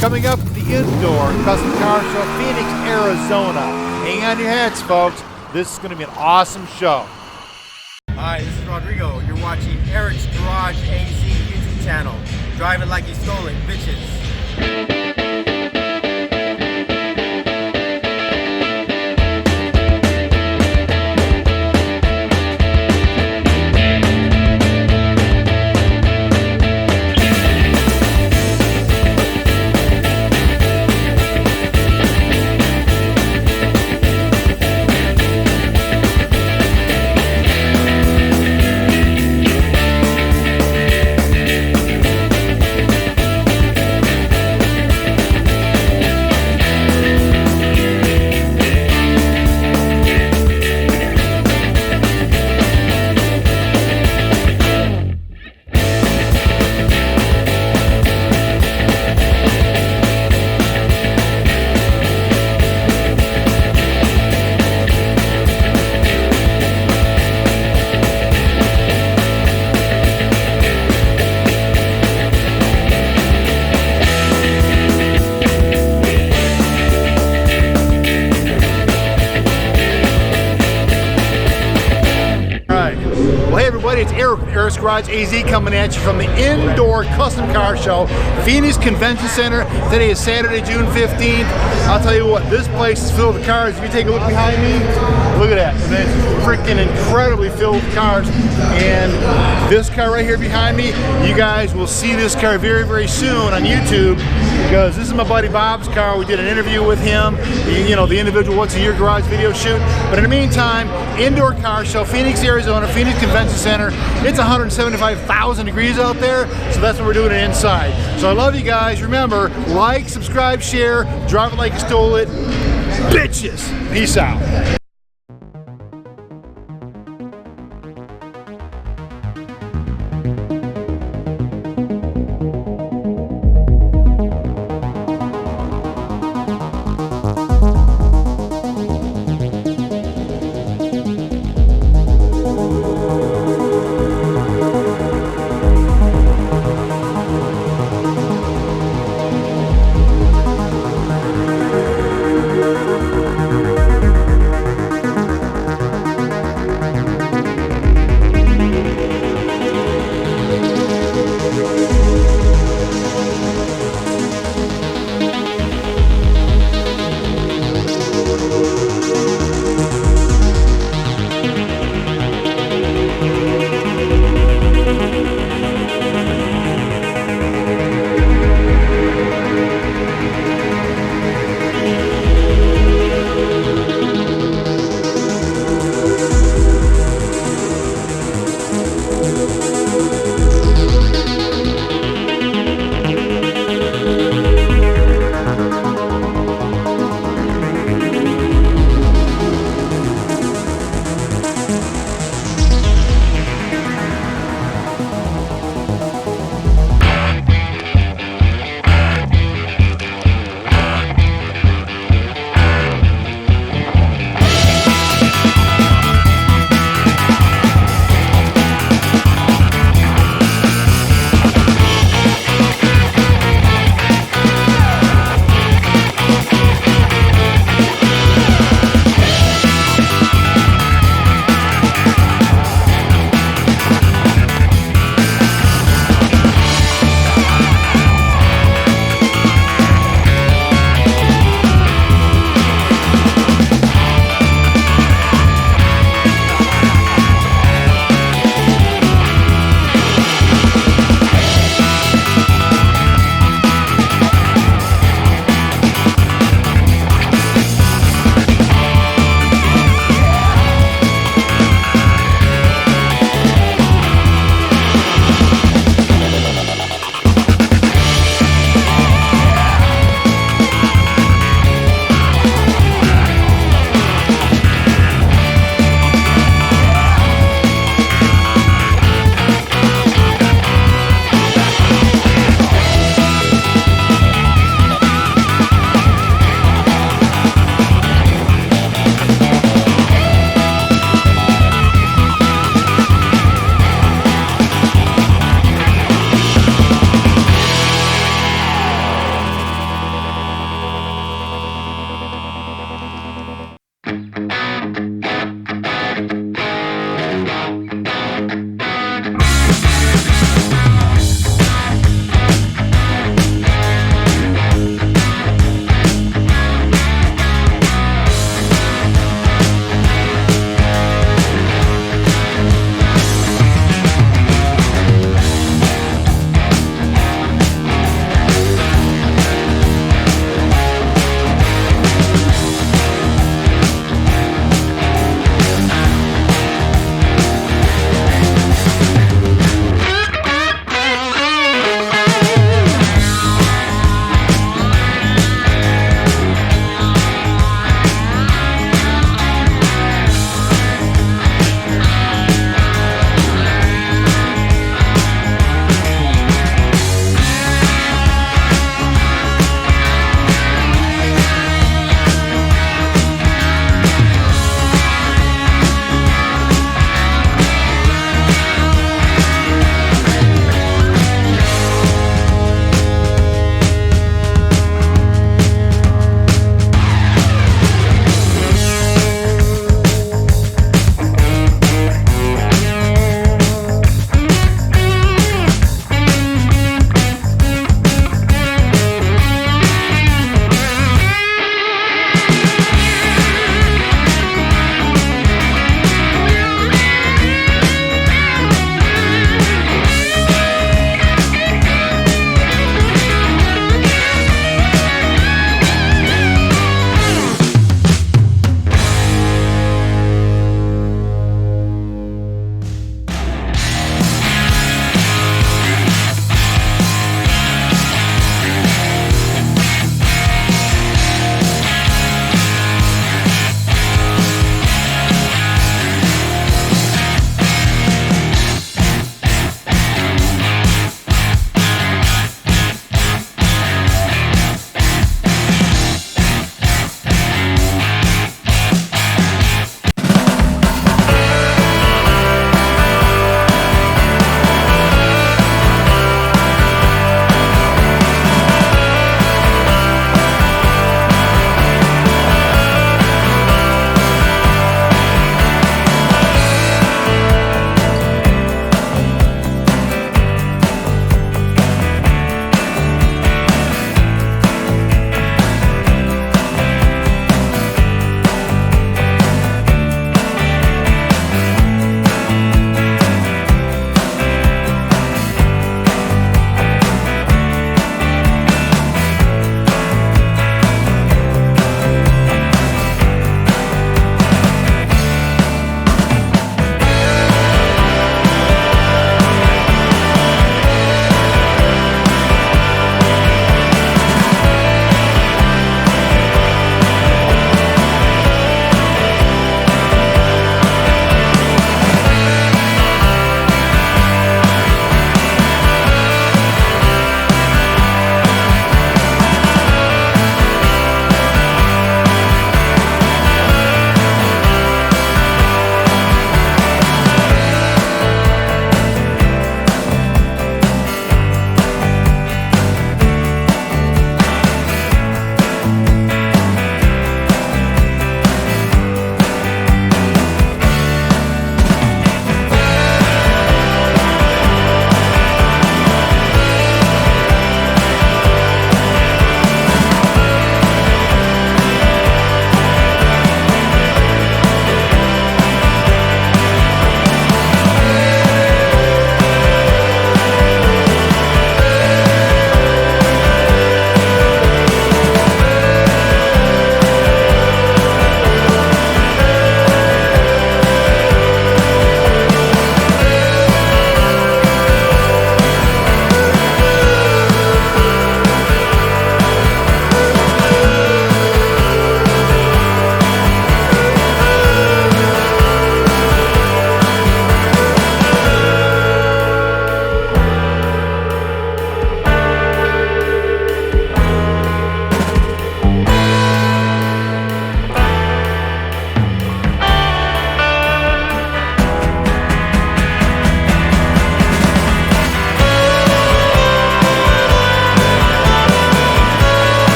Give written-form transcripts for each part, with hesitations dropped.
Coming up, the Indoor Custom Car Show, Phoenix, Arizona. Hang on your hats, folks. This is going to be an awesome show. Hi, this is Rodrigo. You're watching Eric's Garage AZ YouTube channel. Drive it like you stole it, bitches. It's Eric with Eric's Garage AZ coming at you from the Indoor Custom Car Show, Phoenix Convention Center. Today is Saturday, June 15th. I'll tell you what, this place is filled with cars. If you take a look behind me, look at that. And it's freaking incredibly filled with cars. And this car right here behind me, you guys will see this car very, very soon on YouTube, because this is my buddy Bob's car. We did an interview with him, you know, the individual What's in Your Garage video shoot. But in the meantime, Indoor Car Show, Phoenix, Arizona, Phoenix Convention Center. It's 175,000 degrees out there, so that's what we're doing inside. So I love you guys. Remember, like, subscribe, share, drive it like you stole it. Bitches. Peace out.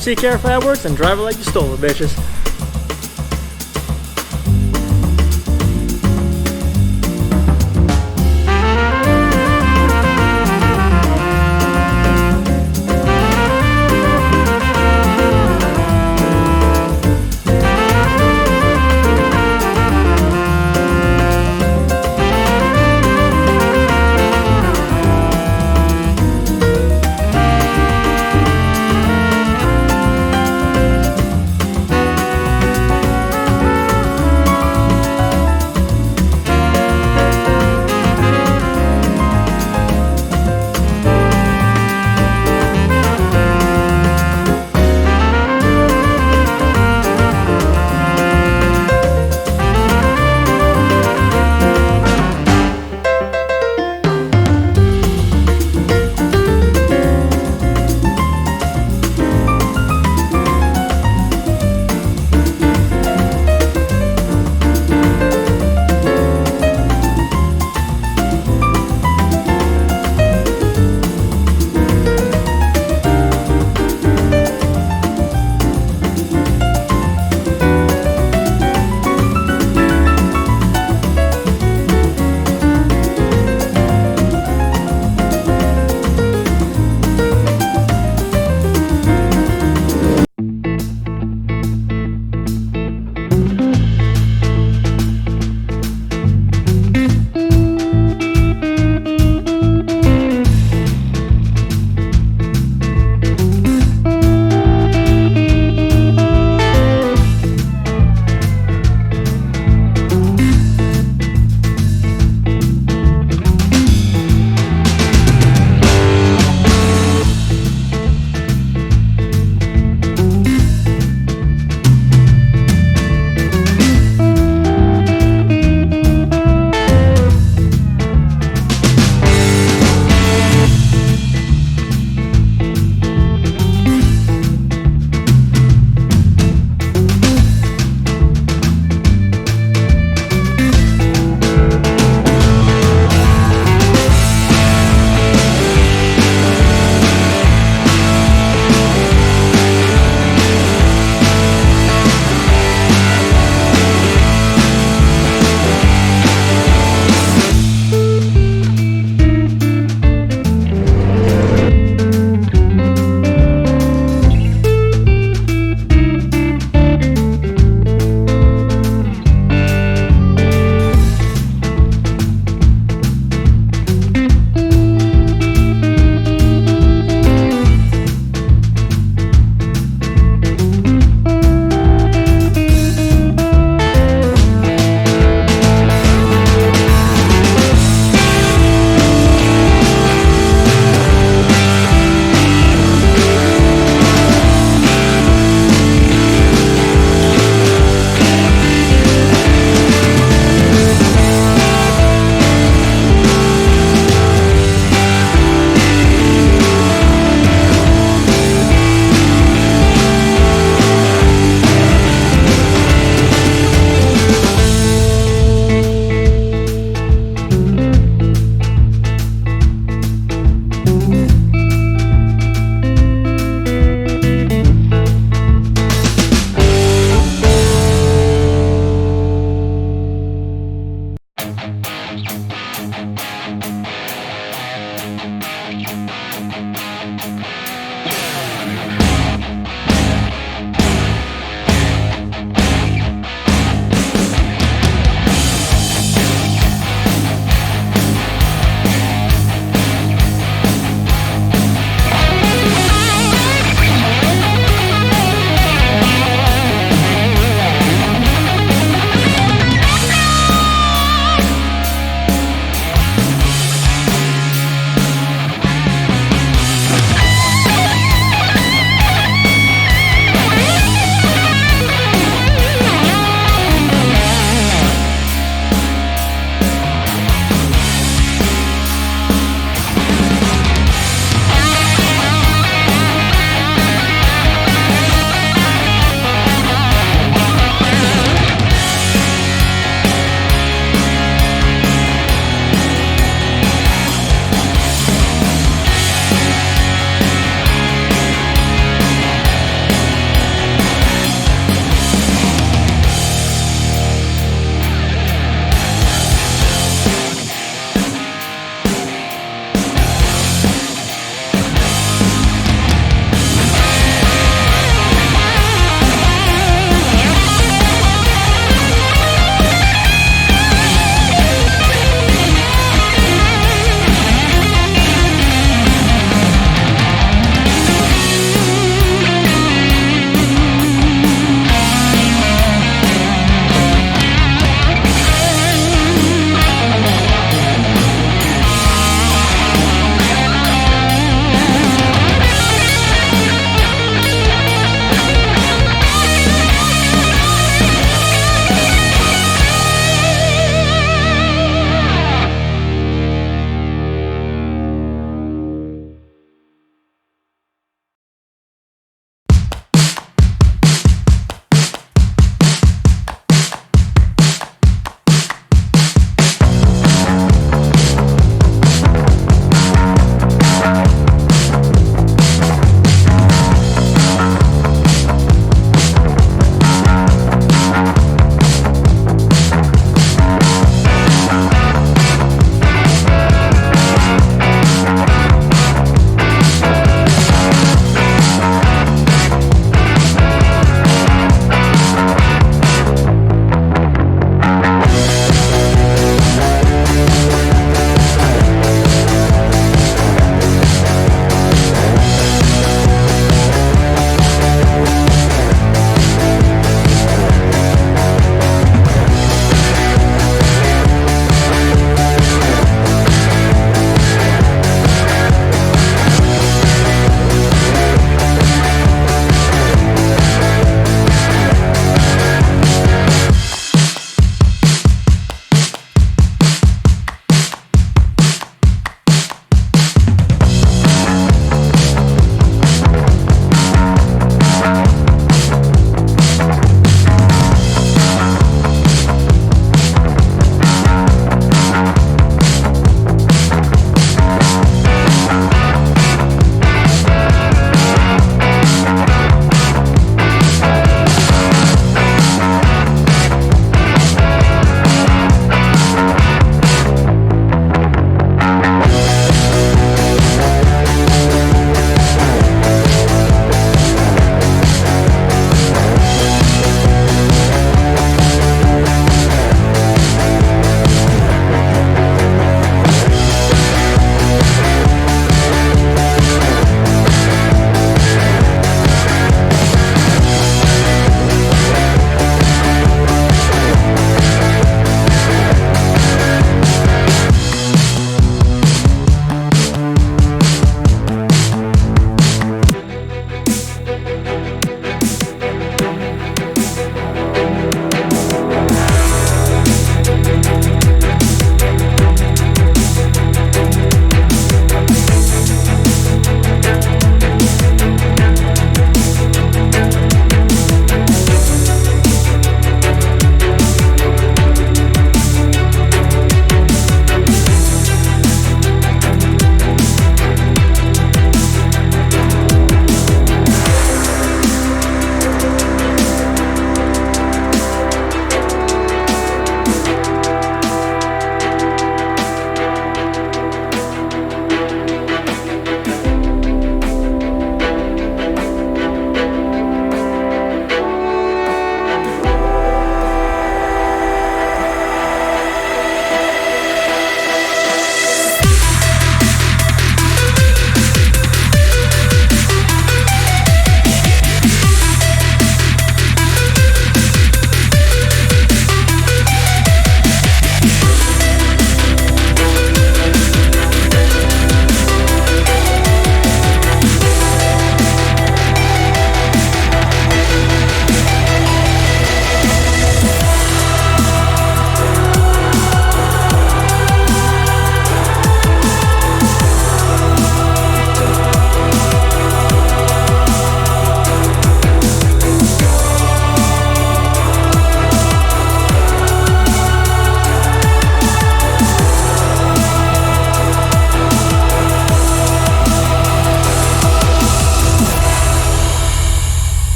see care fireworks and drive it like you stole it, bitches.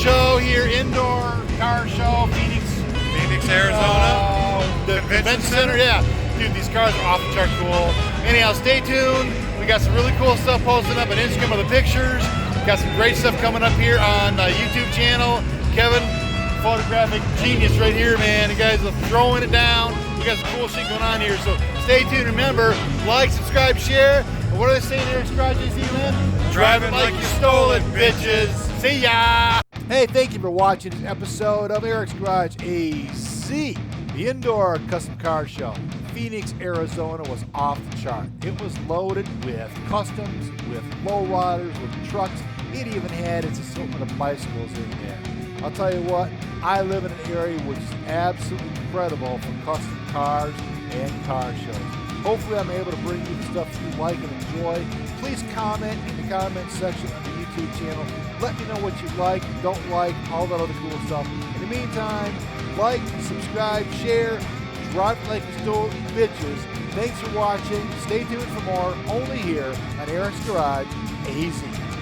show here, indoor car show, Phoenix, Arizona. The convention center, yeah. Dude, these cars are off the chart cool. Anyhow, stay tuned. We got some really cool stuff posted up on Instagram of the pictures. Got some great stuff coming up here on the YouTube channel. Kevin, photographic genius right here, man. You guys are throwing it down. We got some cool shit going on here. So stay tuned. Remember, like, subscribe, share. And what do they say in Eric's Garage, AC, man? Drive it like you stole it, bitches. See ya. Hey, thank you for watching this episode of Eric's Garage AC, the indoor custom car show. Phoenix, Arizona was off the chart. It was loaded with customs, with lowriders, with trucks. It even had its assortment of bicycles in there. I'll tell you what, I live in an area which is absolutely incredible for custom cars and car shows. Hopefully I'm able to bring you the stuff you like and enjoy. Please comment in the comment section on the YouTube channel. Let me know what you like, don't like, all that other cool stuff. In the meantime, like, subscribe, share, drive it like you stole it, bitches. Thanks for watching. Stay tuned for more, only here on Eric's Garage AZ.